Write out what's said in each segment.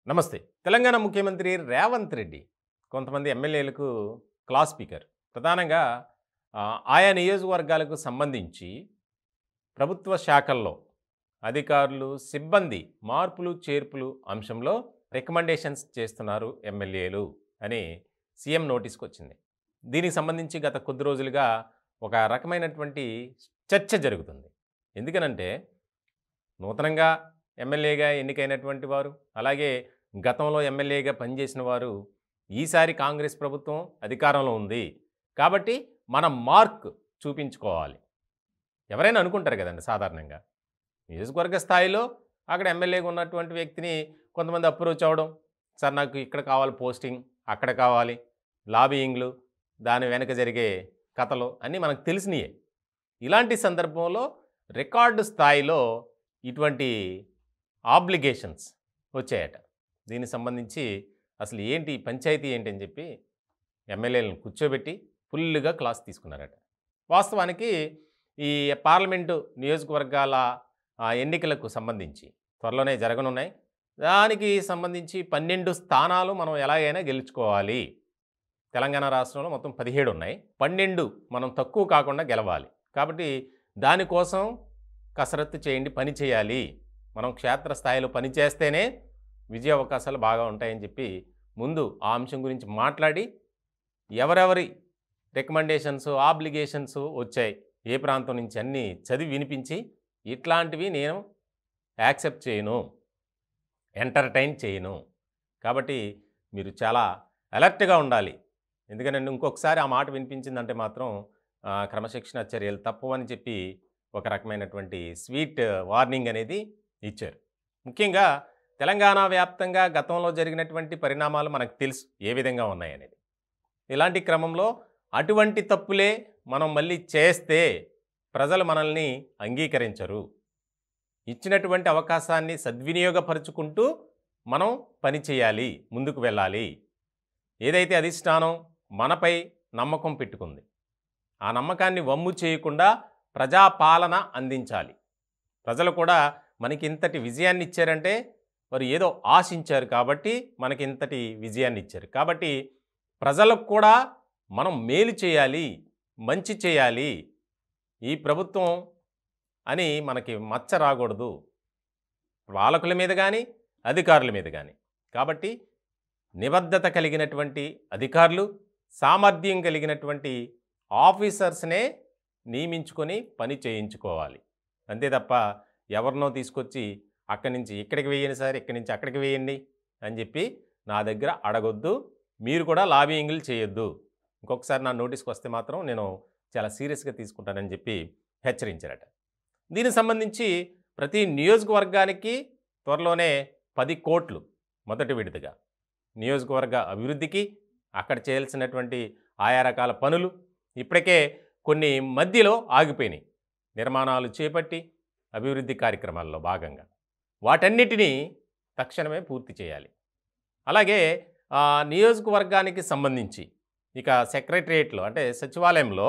నమస్తే. తెలంగాణ ముఖ్యమంత్రి రేవంత్ రెడ్డి కొంతమంది ఎమ్మెల్యేలకు క్లాస్ స్పీకర్. ప్రధానంగా ఆయా నియోజకవర్గాలకు సంబంధించి ప్రభుత్వ శాఖల్లో అధికారులు, సిబ్బంది మార్పులు, చేర్పులు అంశంలో రికమెండేషన్స్ చేస్తున్నారు ఎమ్మెల్యేలు అని సీఎం నోటీస్‌కొచ్చింది. దీనికి సంబంధించి గత కొద్ది రోజులుగా ఒక రకమైనటువంటి చర్చ జరుగుతుంది. ఎందుకనంటే నూతనంగా ఎమ్మెల్యేగా ఎన్నికైనటువంటి వారు, అలాగే గతంలో ఎమ్మెల్యేగా పనిచేసిన వారు, ఈసారి కాంగ్రెస్ ప్రభుత్వం అధికారంలో ఉంది. కాబట్టి మనం మార్క్ చూపించుకోవాలి. ఎవరైనా అనుకుంటారు కదండీ సాధారణంగా. నియోజకవర్గ స్థాయిలో అక్కడ ఎమ్మెల్యేగా ఉన్నటువంటి వ్యక్తిని కొంతమంది అప్రోచ్ అవ్వడం, సార్ నాకు ఇక్కడ కావాలి పోస్టింగ్, అక్కడ కావాలి, లాబియింగ్‌లు, దాని వెనక జరిగే కథలు అన్నీ మనకు తెలిసినయే. ఇలాంటి సందర్భంలో రికార్డు స్థాయిలో ఇటువంటి ఆబ్లిగేషన్స్ వచ్చాయట. దీనికి సంబంధించి అసలు ఏంటి పంచాయతీ ఏంటి అని చెప్పి ఎమ్మెల్యేలను కూర్చోబెట్టి ఫుల్లుగా క్లాస్ తీసుకున్నారట. వాస్తవానికి ఈ పార్లమెంటు నియోజకవర్గాల ఎన్నికలకు సంబంధించి త్వరలోనే జరగనున్నాయి. దానికి సంబంధించి 12 స్థానాలు మనం ఎలాగైనా గెలుచుకోవాలి. తెలంగాణ రాష్ట్రంలో మొత్తం 17 ఉన్నాయి. 12 మనం తక్కువ కాకుండా గెలవాలి. కాబట్టి దానికోసం కసరత్తు చేయండి, పని చేయాలి. మనం క్షేత్రస్థాయిలో పని చేస్తేనే విజయ అవకాశాలు బాగా ఉంటాయని చెప్పి ముందు ఆ అంశం గురించి మాట్లాడి, ఎవరెవరి రికమెండేషన్స్, ఆబ్లిగేషన్స్ వచ్చాయి, ఏ ప్రాంతం నుంచి అన్నీ చదివి వినిపించి, ఇట్లాంటివి నేను యాక్సెప్ట్ చేయను, ఎంటర్‌టైన్ చేయను. కాబట్టి మీరు చాలా అలర్ట్‌గా ఉండాలి. ఎందుకంటే ఇంకొకసారి ఆ మాట వినిపించిందంటే మాత్రం క్రమశిక్షణ చర్యలు తప్పవని చెప్పి ఒక రకమైనటువంటి స్వీట్ వార్నింగ్ అనేది ఇచ్చారు. ముఖ్యంగా తెలంగాణ వ్యాప్తంగా గతంలో జరిగినటువంటి పరిణామాలు మనకు తెలుసు ఏ విధంగా ఉన్నాయనేది. ఇలాంటి క్రమంలో అటువంటి తప్పులే మనం మళ్ళీ చేస్తే ప్రజలు మనల్ని అంగీకరించరు. ఇచ్చినటువంటి అవకాశాన్ని సద్వినియోగపరుచుకుంటూ మనం పని చేయాలి, ముందుకు వెళ్ళాలి. ఏదైతే అధిష్టానం మనపై నమ్మకం పెట్టుకుంది, ఆ నమ్మకాన్ని వమ్ము చేయకుండా ప్రజాపాలన అందించాలి. ప్రజలు కూడా మనకి ఇంతటి విజయాన్ని ఇచ్చారంటే వారు ఏదో ఆశించారు కాబట్టి మనకి ఇంతటి విజయాన్ని ఇచ్చారు. కాబట్టి ప్రజలకు కూడా మనం మేలు చేయాలి, మంచి చేయాలి. ఈ ప్రభుత్వం అని మనకి మచ్చ రాకూడదు, పాలకుల మీద కానీ అధికారుల మీద కానీ. కాబట్టి నిబద్ధత కలిగినటువంటి అధికారులు, సామర్థ్యం కలిగినటువంటి ఆఫీసర్స్నే నియమించుకొని పని చేయించుకోవాలి. అంతే తప్ప ఎవరినో తీసుకొచ్చి అక్కడి నుంచి ఇక్కడికి వేయండి సార్, ఇక్కడి నుంచి అక్కడికి వేయండి అని చెప్పి నా దగ్గర అడగొద్దు. మీరు కూడా లాబియింగ్లు చేయొద్దు. ఇంకొకసారి నా నోటీస్కి వస్తే మాత్రం నేను చాలా సీరియస్గా తీసుకుంటానని చెప్పి హెచ్చరించారట. దీనికి సంబంధించి ప్రతి నియోజకవర్గానికి త్వరలోనే 10 కోట్లు మొదటి విడతగా నియోజకవర్గ అభివృద్ధికి, అక్కడ చేయాల్సినటువంటి ఆయా రకాల పనులు ఇప్పటికే కొన్ని మధ్యలో ఆగిపోయినాయి. నిర్మాణాలు చేపట్టి అభివృద్ధి కార్యక్రమాల్లో భాగంగా వాటన్నిటినీ తక్షణమే పూర్తి చేయాలి. అలాగే నియోజకవర్గానికి సంబంధించి ఇక సెక్రటరియేట్లో అంటే సచివాలయంలో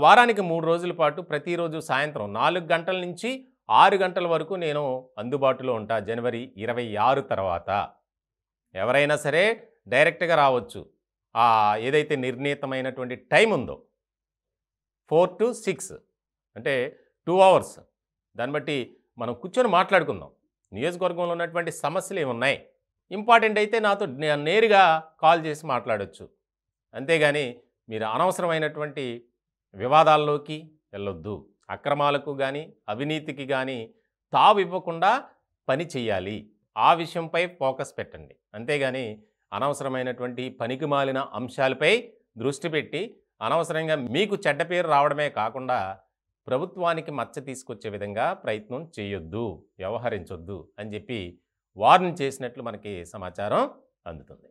వారానికి 3 రోజుల పాటు ప్రతిరోజు సాయంత్రం 4 గంటల నుంచి 6 గంటల వరకు నేను అందుబాటులో ఉంటా. జనవరి 26 తర్వాత ఎవరైనా సరే డైరెక్ట్గా రావచ్చు. ఏదైతే నిర్ణీతమైనటువంటి టైం ఉందో 4 to 6 అంటే 2 అవర్స్, దాన్ని బట్టి మనం కూర్చొని మాట్లాడుకుందాం. నియోజకవర్గంలో ఉన్నటువంటి సమస్యలు ఏమున్నాయి, ఇంపార్టెంట్ అయితే నాతో నేరుగా కాల్ చేసి మాట్లాడొచ్చు. అంతేగాని మీరు అనవసరమైనటువంటి వివాదాల్లోకి వెళ్ళొద్దు. అక్రమాలకు కానీ అవినీతికి కానీ తావు ఇవ్వకుండా పని చేయాలి. ఆ విషయంపై ఫోకస్ పెట్టండి. అంతేగాని అనవసరమైనటువంటి పనికిమాలిన అంశాలపై దృష్టి పెట్టి అనవసరంగా మీకు చెడ్డ పేరు రావడమే కాకుండా ప్రభుత్వానికి మచ్చ తీసుకొచ్చే విధంగా ప్రయత్నం చేయొద్దు, వ్యవహరించొద్దు అని చెప్పి వార్న్ చేసినట్లు మనకి సమాచారం అందుతుంది.